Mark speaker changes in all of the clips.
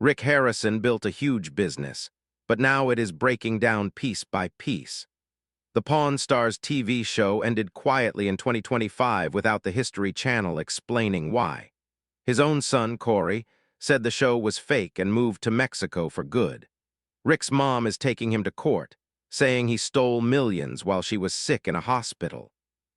Speaker 1: Rick Harrison built a huge business, but now it is breaking down piece by piece. The Pawn Stars TV show ended quietly in 2025 without the History Channel explaining why. His own son, Cory, said the show was fake and moved to Mexico for good. Rick's mom is taking him to court, saying he stole millions while she was sick in a hospital.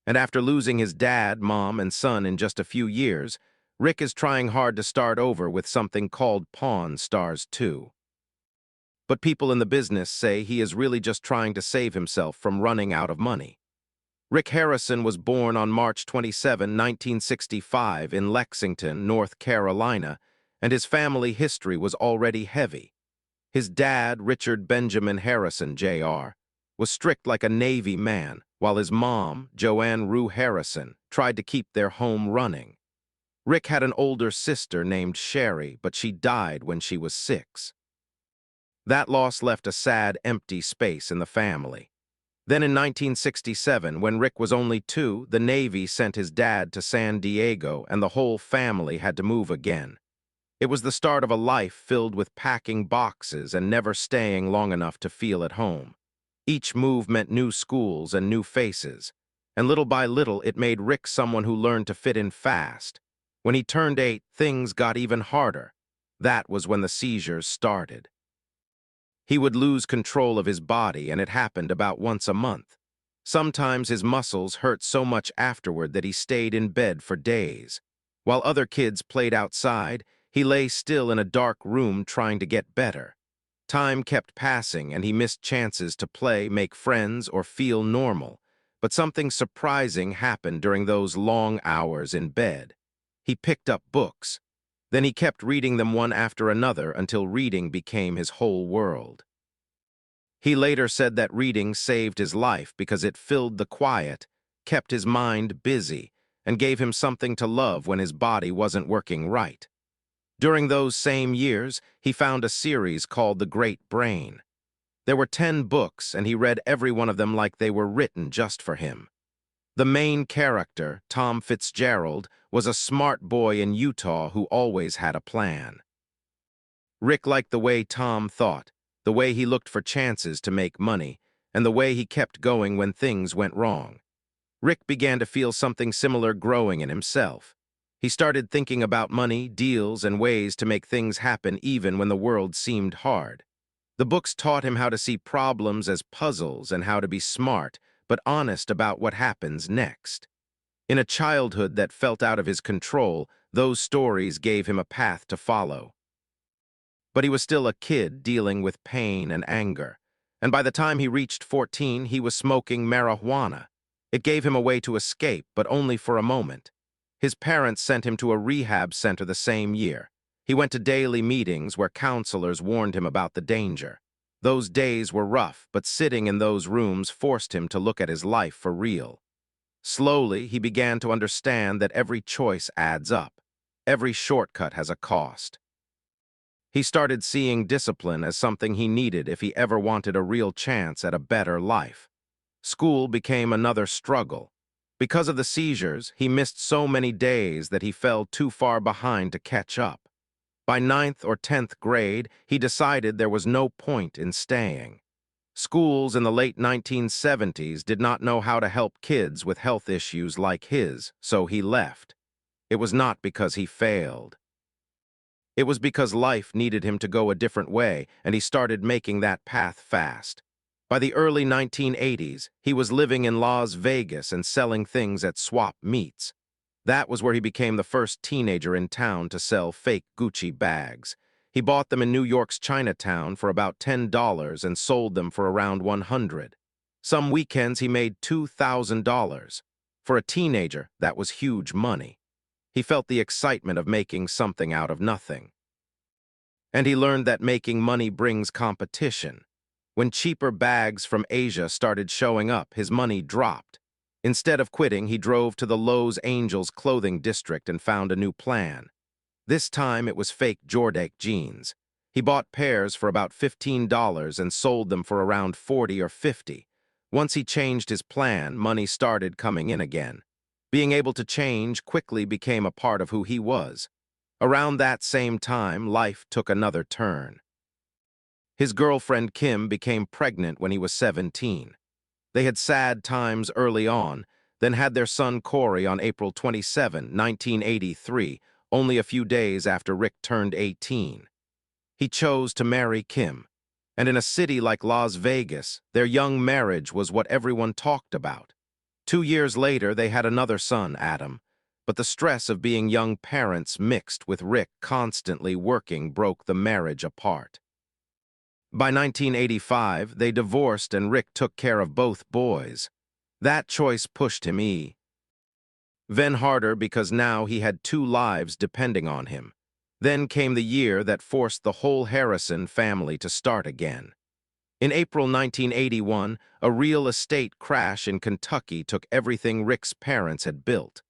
Speaker 1: And after losing his dad, mom, and son in just a few years, Rick is trying hard to start over with something called Pawn Stars 2. But people in the business say he is really just trying to save himself from running out of money. Rick Harrison was born on March 27, 1965 in Lexington, North Carolina, and his family history was already heavy. His dad, Richard Benjamin Harrison, Jr., was strict like a Navy man, while his mom, Joanne Rue Harrison, tried to keep their home running. Rick had an older sister named Sherry, but she died when she was 6. That loss left a sad, empty space in the family. Then in 1967, when Rick was only 2, the Navy sent his dad to San Diego and the whole family had to move again. It was the start of a life filled with packing boxes and never staying long enough to feel at home. Each move meant new schools and new faces, and little by little it made Rick someone who learned to fit in fast. When he turned 8, things got even harder. That was when the seizures started. He would lose control of his body, and it happened about once a month. Sometimes his muscles hurt so much afterward that he stayed in bed for days. While other kids played outside, he lay still in a dark room trying to get better. Time kept passing, and he missed chances to play, make friends, or feel normal. But something surprising happened during those long hours in bed. He picked up books. Then he kept reading them one after another until reading became his whole world. He later said that reading saved his life because it filled the quiet, kept his mind busy, and gave him something to love when his body wasn't working right. During those same years, he found a series called The Great Brain. There were 10 books, and he read every one of them like they were written just for him. The main character, Tom Fitzgerald, was a smart boy in Utah who always had a plan. Rick liked the way Tom thought, the way he looked for chances to make money, and the way he kept going when things went wrong. Rick began to feel something similar growing in himself. He started thinking about money, deals, and ways to make things happen even when the world seemed hard. The books taught him how to see problems as puzzles and how to be smart, but honest about what happens next. In a childhood that felt out of his control, those stories gave him a path to follow. But he was still a kid dealing with pain and anger, and by the time he reached 14, he was smoking marijuana. It gave him a way to escape, but only for a moment. His parents sent him to a rehab center the same year. He went to daily meetings where counselors warned him about the danger. Those days were rough, but sitting in those rooms forced him to look at his life for real. Slowly, he began to understand that every choice adds up. Every shortcut has a cost. He started seeing discipline as something he needed if he ever wanted a real chance at a better life. School became another struggle. Because of the seizures, he missed so many days that he fell too far behind to catch up. By 9th or 10th grade, he decided there was no point in staying. Schools in the late 1970s did not know how to help kids with health issues like his, so he left. It was not because he failed. It was because life needed him to go a different way, and he started making that path fast. By the early 1980s, he was living in Las Vegas and selling things at swap meets. That was where he became the first teenager in town to sell fake Gucci bags. He bought them in New York's Chinatown for about $10 and sold them for around $100. Some weekends he made $2,000. For a teenager, that was huge money. He felt the excitement of making something out of nothing. And he learned that making money brings competition. When cheaper bags from Asia started showing up, his money dropped. Instead of quitting, he drove to the Los Angeles clothing district and found a new plan. This time it was fake Jordan jeans. He bought pairs for about $15 and sold them for around $40 or $50. Once he changed his plan, money started coming in again. Being able to change quickly became a part of who he was. Around that same time, life took another turn. His girlfriend Kim became pregnant when he was 17. They had sad times early on, then had their son Cory on April 27, 1983, only a few days after Rick turned 18. He chose to marry Kim, and in a city like Las Vegas, their young marriage was what everyone talked about. 2 years later, they had another son, Adam, but the stress of being young parents mixed with Rick constantly working broke the marriage apart. By 1985, they divorced and Rick took care of both boys. That choice pushed him even harder because now he had two lives depending on him. Then came the year that forced the whole Harrison family to start again. In April 1981, a real estate crash in Kentucky took everything Rick's parents had built.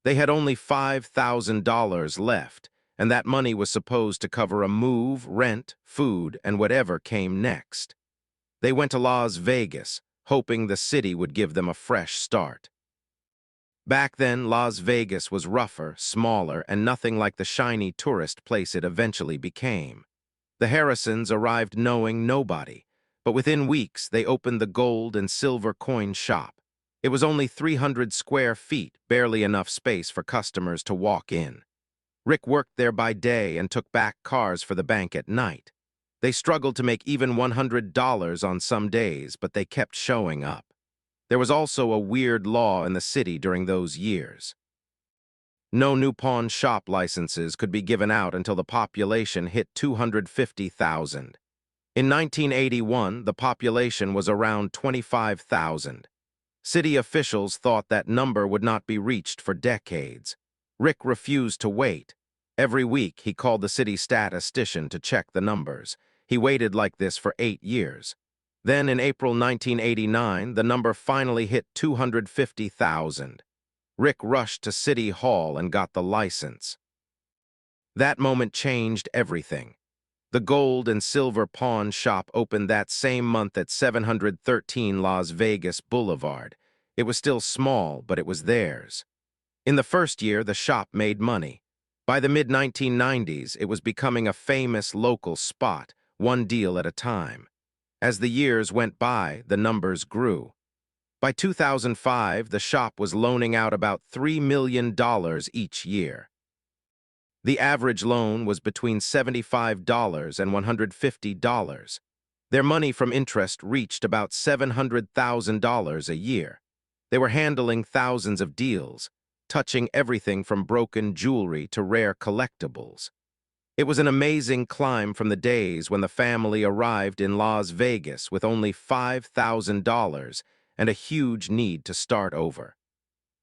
Speaker 1: They had only $5,000 left, and that money was supposed to cover a move, rent, food, and whatever came next. They went to Las Vegas, hoping the city would give them a fresh start. Back then, Las Vegas was rougher, smaller, and nothing like the shiny tourist place it eventually became. The Harrisons arrived knowing nobody, but within weeks they opened the gold and silver coin shop. It was only 300 square feet, barely enough space for customers to walk in. Rick worked there by day and took back cars for the bank at night. They struggled to make even $100 on some days, but they kept showing up. There was also a weird law in the city during those years. No new pawn shop licenses could be given out until the population hit 250,000. In 1981, the population was around 25,000. City officials thought that number would not be reached for decades. Rick refused to wait. Every week, he called the city statistician to check the numbers. He waited like this for 8 years. Then, in April 1989, the number finally hit 250,000. Rick rushed to City Hall and got the license. That moment changed everything. The gold and silver pawn shop opened that same month at 713 Las Vegas Boulevard. It was still small, but it was theirs. In the first year, the shop made money. By the mid-1990s, it was becoming a famous local spot, one deal at a time. As the years went by, the numbers grew. By 2005, the shop was loaning out about $3 million each year. The average loan was between $75 and $150. Their money from interest reached about $700,000 a year. They were handling thousands of deals, touching everything from broken jewelry to rare collectibles. It was an amazing climb from the days when the family arrived in Las Vegas with only $5,000 and a huge need to start over.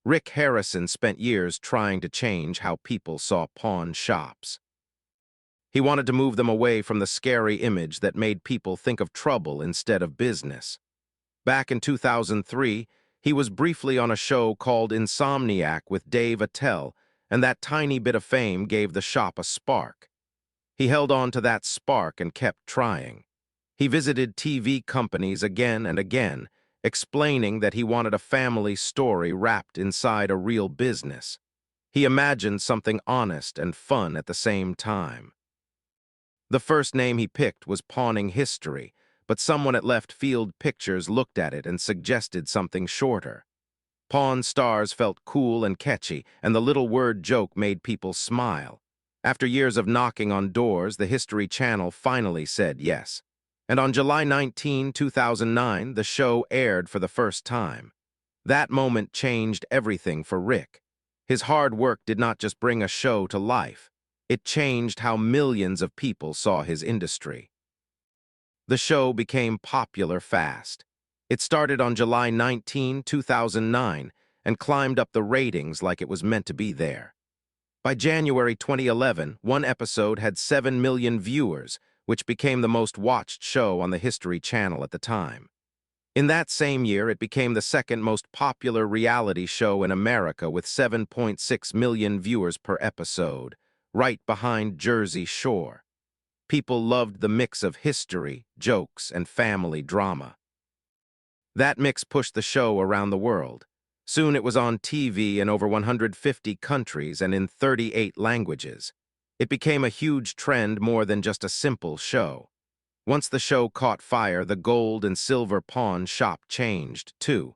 Speaker 1: Rick Harrison spent years trying to change how people saw pawn shops. He wanted to move them away from the scary image that made people think of trouble instead of business. Back in 2003, he was briefly on a show called Insomniac with Dave Attell, and that tiny bit of fame gave the shop a spark. He held on to that spark and kept trying. He visited TV companies again and again, explaining that he wanted a family story wrapped inside a real business. He imagined something honest and fun at the same time. The first name he picked was Pawning History, but someone at Left Field Pictures looked at it and suggested something shorter. Pawn Stars felt cool and catchy, and the little word joke made people smile. After years of knocking on doors, the History Channel finally said yes. And on July 19, 2009, the show aired for the first time. That moment changed everything for Rick. His hard work did not just bring a show to life. It changed how millions of people saw his industry. The show became popular fast. It started on July 19, 2009, and climbed up the ratings like it was meant to be there. By January 2011, one episode had 7 million viewers, which became the most watched show on the History Channel at the time. In that same year, it became the second most popular reality show in America with 7.6 million viewers per episode, right behind Jersey Shore. People loved the mix of history, jokes, and family drama. That mix pushed the show around the world. Soon it was on TV in over 150 countries and in 38 languages. It became a huge trend more than just a simple show. Once the show caught fire, the gold and silver pawn shop changed, too.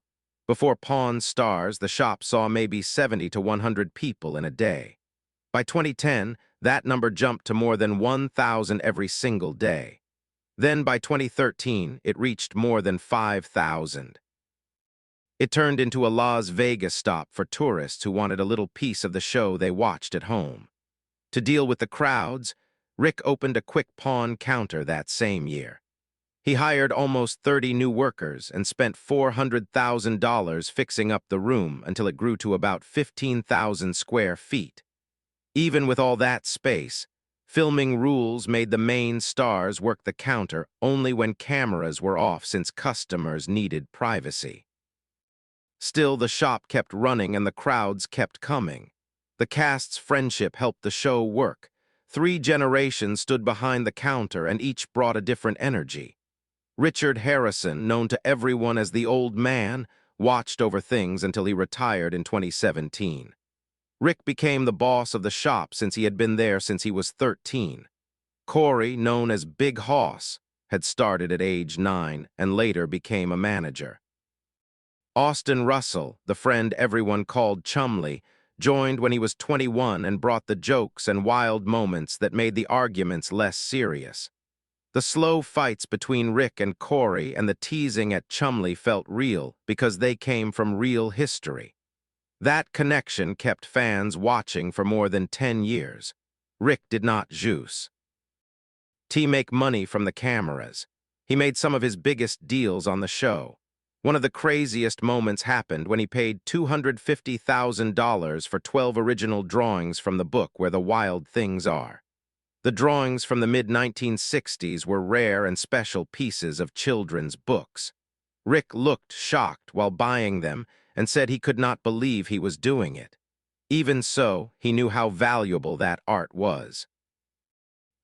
Speaker 1: Before Pawn Stars, the shop saw maybe 70 to 100 people in a day. By 2010, that number jumped to more than 1,000 every single day. Then by 2013, it reached more than 5,000. It turned into a Las Vegas stop for tourists who wanted a little piece of the show they watched at home. To deal with the crowds, Rick opened a quick pawn counter that same year. He hired almost 30 new workers and spent $400,000 fixing up the room until it grew to about 15,000 square feet. Even with all that space, filming rules made the main stars work the counter only when cameras were off since customers needed privacy. Still, the shop kept running and the crowds kept coming. The cast's friendship helped the show work. 3 generations stood behind the counter and each brought a different energy. Richard Harrison, known to everyone as the Old Man, watched over things until he retired in 2017. Rick became the boss of the shop since he had been there since he was 13. Cory, known as Big Hoss, had started at age 9 and later became a manager. Austin Russell, the friend everyone called Chumley, joined when he was 21 and brought the jokes and wild moments that made the arguments less serious. The slow fights between Rick and Cory and the teasing at Chumley felt real because they came from real history. That connection kept fans watching for more than 10 years. Rick did not juice. T make money from the cameras. He made some of his biggest deals on the show. One of the craziest moments happened when he paid $250,000 for 12 original drawings from the book Where the Wild Things Are. The drawings from the mid-1960s were rare and special pieces of children's books. Rick looked shocked while buying them and said he could not believe he was doing it. Even so, he knew how valuable that art was.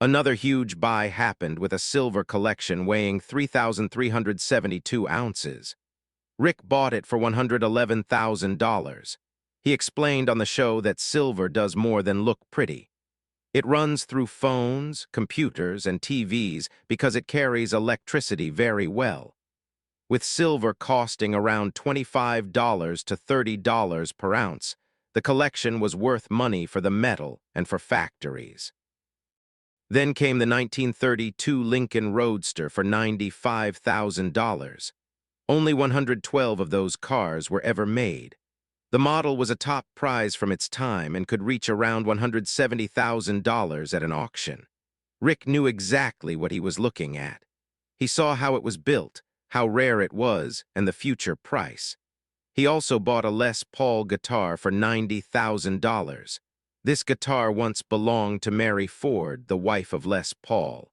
Speaker 1: Another huge buy happened with a silver collection weighing 3,372 ounces. Rick bought it for $111,000. He explained on the show that silver does more than look pretty. It runs through phones, computers, and TVs because it carries electricity very well. With silver costing around $25 to $30 per ounce, the collection was worth money for the metal and for factories. Then came the 1932 Lincoln Roadster for $95,000. Only 112 of those cars were ever made. The model was a top prize from its time and could reach around $170,000 at an auction. Rick knew exactly what he was looking at. He saw how it was built, how rare it was, and the future price. He also bought a Les Paul guitar for $90,000. This guitar once belonged to Mary Ford, the wife of Les Paul.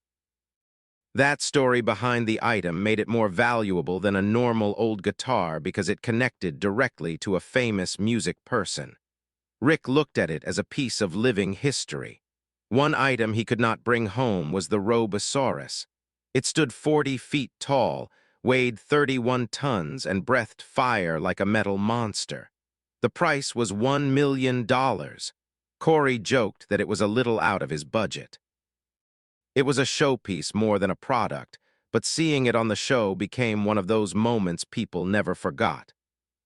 Speaker 1: That story behind the item made it more valuable than a normal old guitar because it connected directly to a famous music person. Rick looked at it as a piece of living history. One item he could not bring home was the Robosaurus. It stood 40 feet tall, weighed 31 tons, and breathed fire like a metal monster. The price was $1 million. Cory joked that it was a little out of his budget. It was a showpiece more than a product, but seeing it on the show became one of those moments people never forgot.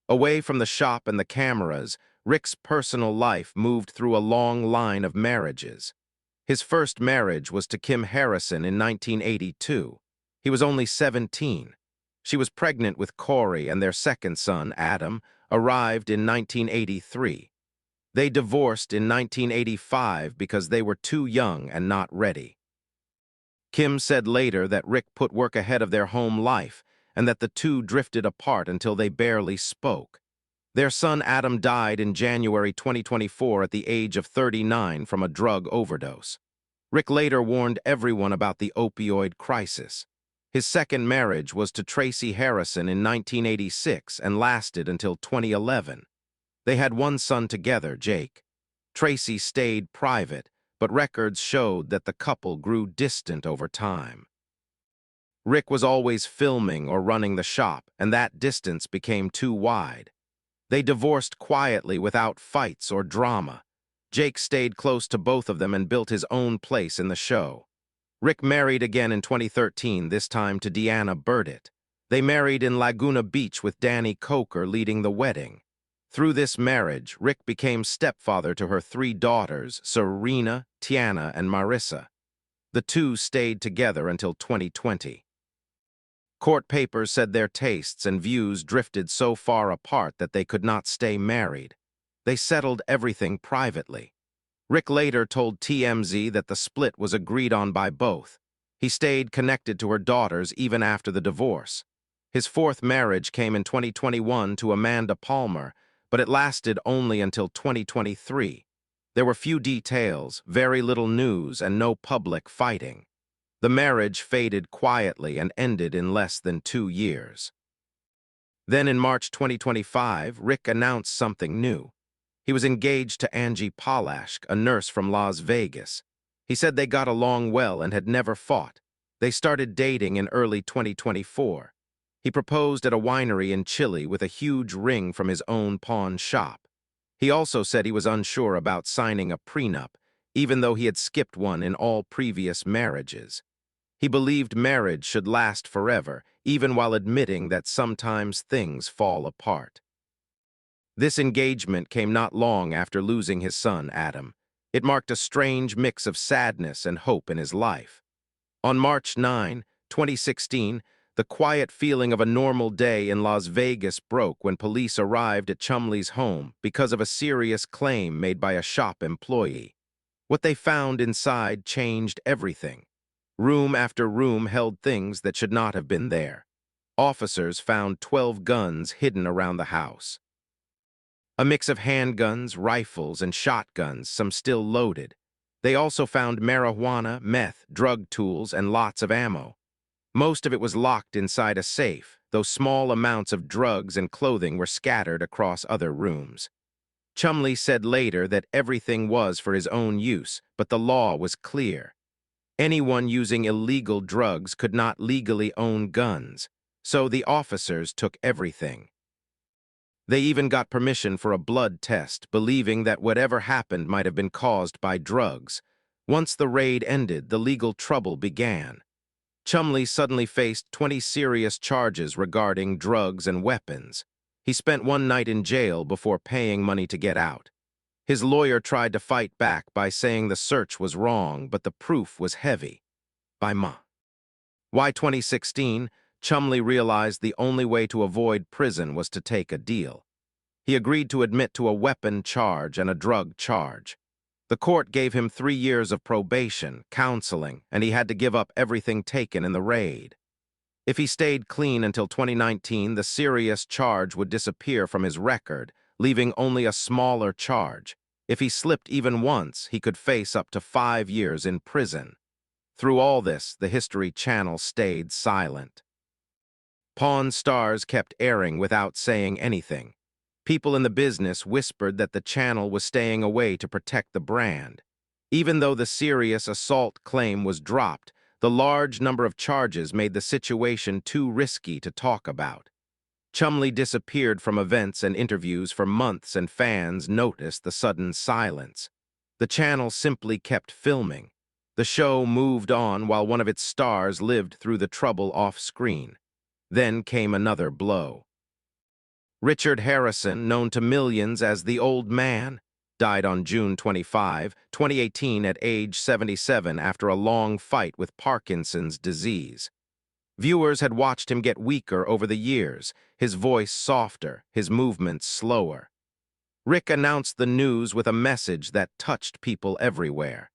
Speaker 1: Away from the shop and the cameras, Rick's personal life moved through a long line of marriages. His first marriage was to Kim Harrison in 1982. He was only 17. She was pregnant with Cory, and their second son, Adam, arrived in 1983. They divorced in 1985 because they were too young and not ready. Kim said later that Rick put work ahead of their home life and that the two drifted apart until they barely spoke. Their son Adam died in January 2024 at the age of 39 from a drug overdose. Rick later warned everyone about the opioid crisis. His second marriage was to Tracy Harrison in 1986 and lasted until 2011. They had one son together, Jake. Tracy stayed private, but records showed that the couple grew distant over time. Rick was always filming or running the shop, and that distance became too wide. They divorced quietly without fights or drama. Jake stayed close to both of them and built his own place in the show. Rick married again in 2013, this time to Deanna Burdett. They married in Laguna Beach with Danny Coker leading the wedding. Through this marriage, Rick became stepfather to her 3 daughters, Serena, Tiana, and Marissa. The two stayed together until 2020. Court papers said their tastes and views drifted so far apart that they could not stay married. They settled everything privately. Rick later told TMZ that the split was agreed on by both. He stayed connected to her daughters even after the divorce. His 4th marriage came in 2021 to Amanda Palmer, but it lasted only until 2023. There were few details, very little news, and no public fighting. The marriage faded quietly and ended in less than 2 years. Then in March 2025, Rick announced something new. He was engaged to Angie Polashk, a nurse from Las Vegas. He said they got along well and had never fought. They started dating in early 2024. He proposed at a winery in Chile with a huge ring from his own pawn shop. He also said he was unsure about signing a prenup, even though he had skipped one in all previous marriages. He believed marriage should last forever, even while admitting that sometimes things fall apart. This engagement came not long after losing his son, Adam. It marked a strange mix of sadness and hope in his life. On March 9, 2016, the quiet feeling of a normal day in Las Vegas broke when police arrived at Chumley's home because of a serious claim made by a shop employee. What they found inside changed everything. Room after room held things that should not have been there. Officers found 12 guns hidden around the house. A mix of handguns, rifles, and shotguns, some still loaded. They also found marijuana, meth, drug tools, and lots of ammo. Most of it was locked inside a safe, though small amounts of drugs and clothing were scattered across other rooms. Chumley said later that everything was for his own use, but the law was clear. Anyone using illegal drugs could not legally own guns, so the officers took everything. They even got permission for a blood test, believing that whatever happened might have been caused by drugs. Once the raid ended, the legal trouble began. Chumley suddenly faced 20 serious charges regarding drugs and weapons. He spent one night in jail before paying money to get out. His lawyer tried to fight back by saying the search was wrong, but the proof was heavy. By 2016, Chumley realized the only way to avoid prison was to take a deal. He agreed to admit to a weapon charge and a drug charge. The court gave him 3 years of probation, counseling, and he had to give up everything taken in the raid. If he stayed clean until 2019, the serious charge would disappear from his record, leaving only a smaller charge. If he slipped even once, he could face up to 5 years in prison. Through all this, the History Channel stayed silent. Pawn Stars kept airing without saying anything. People in the business whispered that the channel was staying away to protect the brand. Even though the serious assault claim was dropped, the large number of charges made the situation too risky to talk about. Chumley disappeared from events and interviews for months, and fans noticed the sudden silence. The channel simply kept filming. The show moved on while one of its stars lived through the trouble off-screen. Then came another blow. Richard Harrison, known to millions as the Old Man, died on June 25, 2018 at age 77 after a long fight with Parkinson's disease. Viewers had watched him get weaker over the years, his voice softer, his movements slower. Rick announced the news with a message that touched people everywhere.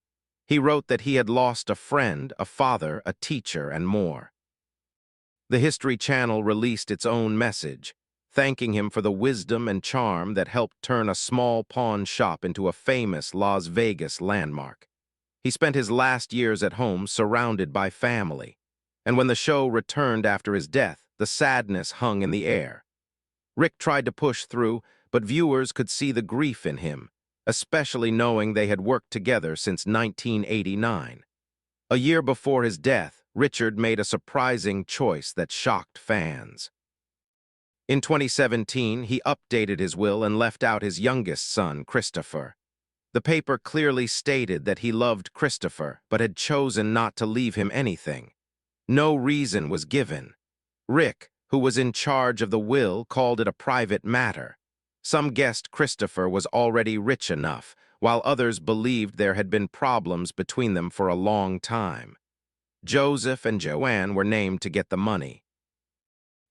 Speaker 1: He wrote that he had lost a friend, a father, a teacher, and more. The History Channel released its own message, thanking him for the wisdom and charm that helped turn a small pawn shop into a famous Las Vegas landmark. He spent his last years at home surrounded by family, and when the show returned after his death, the sadness hung in the air. Rick tried to push through, but viewers could see the grief in him, especially knowing they had worked together since 1989. A year before his death, Richard made a surprising choice that shocked fans. In 2017, he updated his will and left out his youngest son, Christopher. The paper clearly stated that he loved Christopher, but had chosen not to leave him anything. No reason was given. Rick, who was in charge of the will, called it a private matter. Some guessed Christopher was already rich enough, while others believed there had been problems between them for a long time. Joseph and Joanne were named to get the money.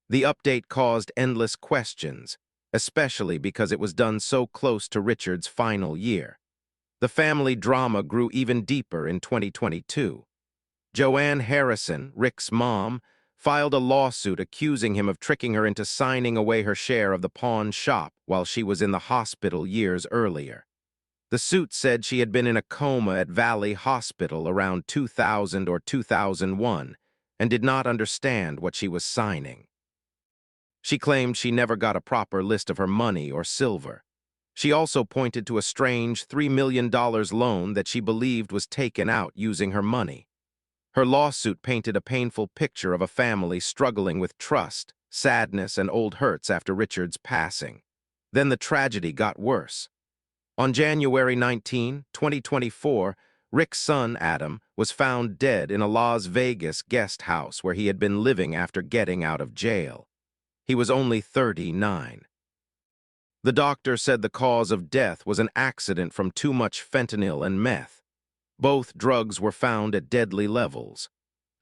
Speaker 1: The update caused endless questions, especially because it was done so close to Richard's final year. The family drama grew even deeper in 2022. Joanne Harrison, Rick's mom, filed a lawsuit accusing him of tricking her into signing away her share of the pawn shop while she was in the hospital years earlier. The suit said she had been in a coma at Valley Hospital around 2000 or 2001 and did not understand what she was signing. She claimed she never got a proper list of her money or silver. She also pointed to a strange $3 million loan that she believed was taken out using her money. Her lawsuit painted a painful picture of a family struggling with trust, sadness, and old hurts after Richard's passing. Then the tragedy got worse. On January 19, 2024, Rick's son, Adam, was found dead in a Las Vegas guest house where he had been living after getting out of jail. He was only 39. The doctor said the cause of death was an accident from too much fentanyl and meth. Both drugs were found at deadly levels.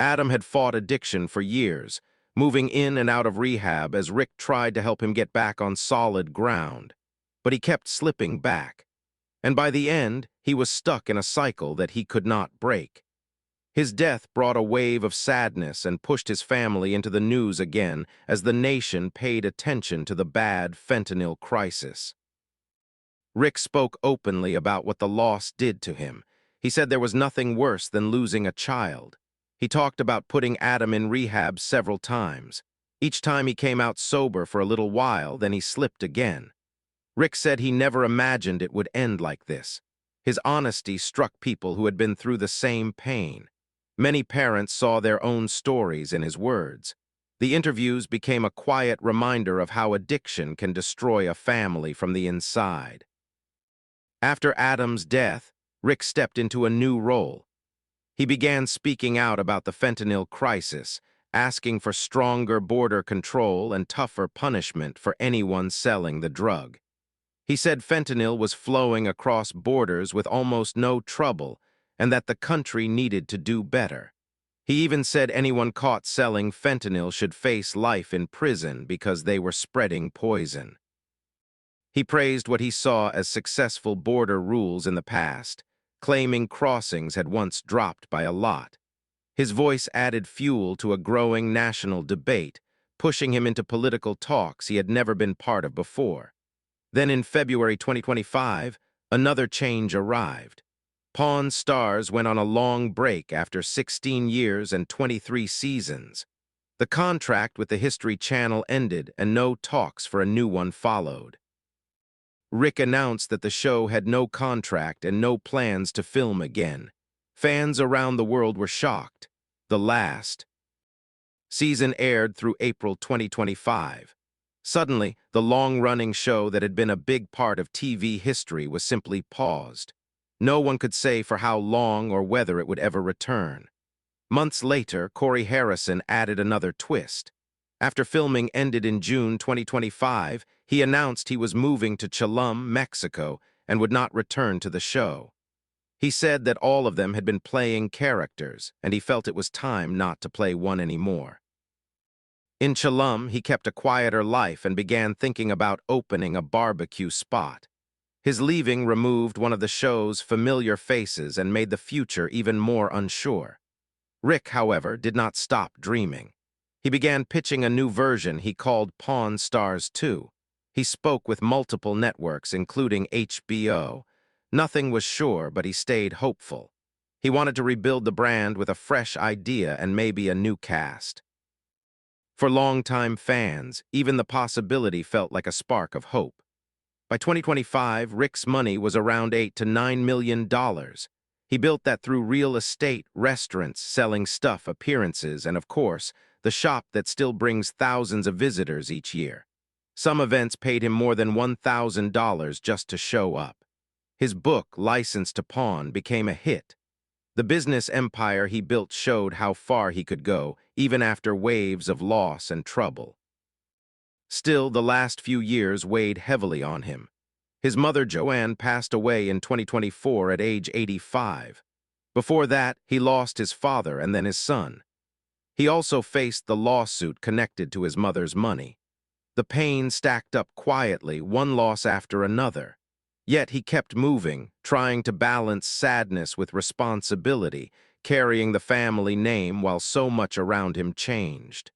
Speaker 1: Adam had fought addiction for years, moving in and out of rehab as Rick tried to help him get back on solid ground. But he kept slipping back. And by the end, he was stuck in a cycle that he could not break. His death brought a wave of sadness and pushed his family into the news again as the nation paid attention to the bad fentanyl crisis. Rick spoke openly about what the loss did to him. He said there was nothing worse than losing a child. He talked about putting Adam in rehab several times. Each time he came out sober for a little while, then he slipped again. Rick said he never imagined it would end like this. His honesty struck people who had been through the same pain. Many parents saw their own stories in his words. The interviews became a quiet reminder of how addiction can destroy a family from the inside. After Adam's death, Rick stepped into a new role. He began speaking out about the fentanyl crisis, asking for stronger border control and tougher punishment for anyone selling the drug. He said fentanyl was flowing across borders with almost no trouble, and that the country needed to do better. He even said anyone caught selling fentanyl should face life in prison because they were spreading poison. He praised what he saw as successful border rules in the past, claiming crossings had once dropped by a lot. His voice added fuel to a growing national debate, pushing him into political talks he had never been part of before. Then in February 2025, another change arrived. Pawn Stars went on a long break after 16 years and 23 seasons. The contract with the History Channel ended and no talks for a new one followed. Rick announced that the show had no contract and no plans to film again. Fans around the world were shocked. The last season aired through April 2025. Suddenly, the long-running show that had been a big part of TV history was simply paused. No one could say for how long or whether it would ever return. Months later, Cory Harrison added another twist. After filming ended in June 2025, he announced he was moving to Chumley, Mexico, and would not return to the show. He said that all of them had been playing characters, and he felt it was time not to play one anymore. In Chumley, he kept a quieter life and began thinking about opening a barbecue spot. His leaving removed one of the show's familiar faces and made the future even more unsure. Rick, however, did not stop dreaming. He began pitching a new version he called Pawn Stars 2. He spoke with multiple networks, including HBO. Nothing was sure, but he stayed hopeful. He wanted to rebuild the brand with a fresh idea and maybe a new cast. For longtime fans, even the possibility felt like a spark of hope. By 2025, Rick's money was around $8 to $9 million. He built that through real estate, restaurants, selling stuff, appearances, and of course, the shop that still brings thousands of visitors each year. Some events paid him more than $1,000 just to show up. His book, Licensed to Pawn, became a hit. The business empire he built showed how far he could go, even after waves of loss and trouble. Still, the last few years weighed heavily on him. His mother, Joanne, passed away in 2024 at age 85. Before that, he lost his father and then his son. He also faced the lawsuit connected to his mother's money. The pain stacked up quietly, one loss after another. Yet he kept moving, trying to balance sadness with responsibility, carrying the family name while so much around him changed.